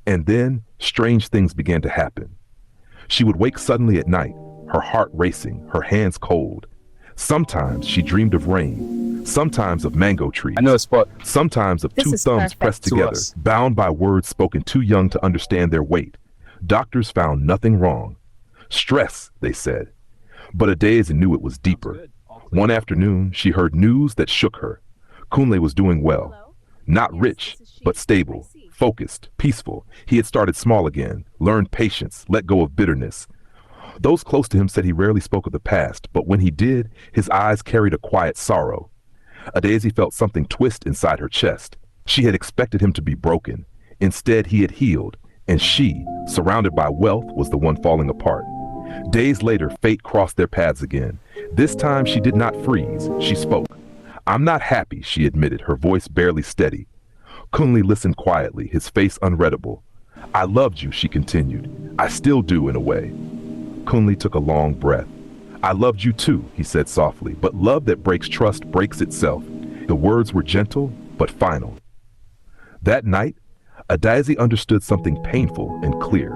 And then, strange things began to happen. She would wake suddenly at night, her heart racing, her hands cold. Sometimes she dreamed of rain, sometimes of mango I know trees, a spot sometimes of This two is thumbs pressed perfect. to together, us. bound by words spoken too young to understand their weight. Doctors found nothing wrong. Stress, they said. But Adeze knew it was deeper. One afternoon, she heard news that shook her. Kunle was doing well. Hello? Not Yes, rich, this is she. but stable, I see. focused, peaceful. He had started small again, learned patience, let go of bitterness. Those close to him said he rarely spoke of the past, but when he did, his eyes carried a quiet sorrow. Adeze felt something twist inside her chest. She had expected him to be broken. Instead, he had healed, and she, surrounded by wealth, was the one falling apart. Days later, fate crossed their paths again. This time, she did not freeze. She spoke. "I'm not happy," she admitted, her voice barely steady. Kunle listened quietly, his face unreadable. "I loved you," she continued. "I still do in a way." Kunle took a long breath. "I loved you too," he said softly, "but love that breaks trust breaks itself." The words were gentle, but final. That night, Adeze understood something painful and clear.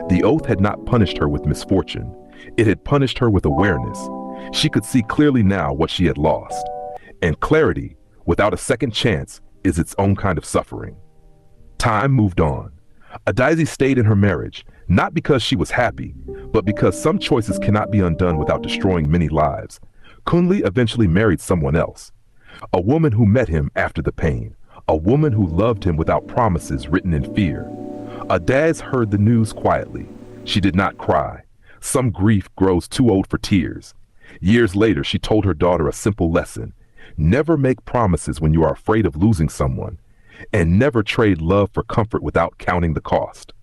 The oath had not punished her with misfortune. It had punished her with awareness. She could see clearly now what she had lost. And clarity, without a second chance, is its own kind of suffering. Time moved on. Adeze stayed in her marriage, not because she was happy, but because some choices cannot be undone without destroying many lives. Kunle eventually married someone else. A woman who met him after the pain. A woman who loved him without promises written in fear. Adeze heard the news quietly. She did not cry. Some grief grows too old for tears. Years later, she told her daughter a simple lesson. Never make promises when you are afraid of losing someone, and never trade love for comfort without counting the cost.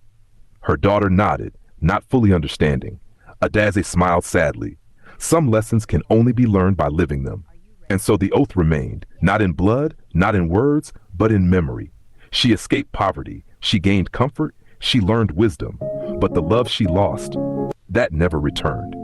Her daughter nodded, not fully understanding. Adeze smiled sadly. Some lessons can only be learned by living them. And so the oath remained, not in blood, not in words, but in memory. She escaped poverty, she gained comfort, she learned wisdom, but the love she lost, that never returned.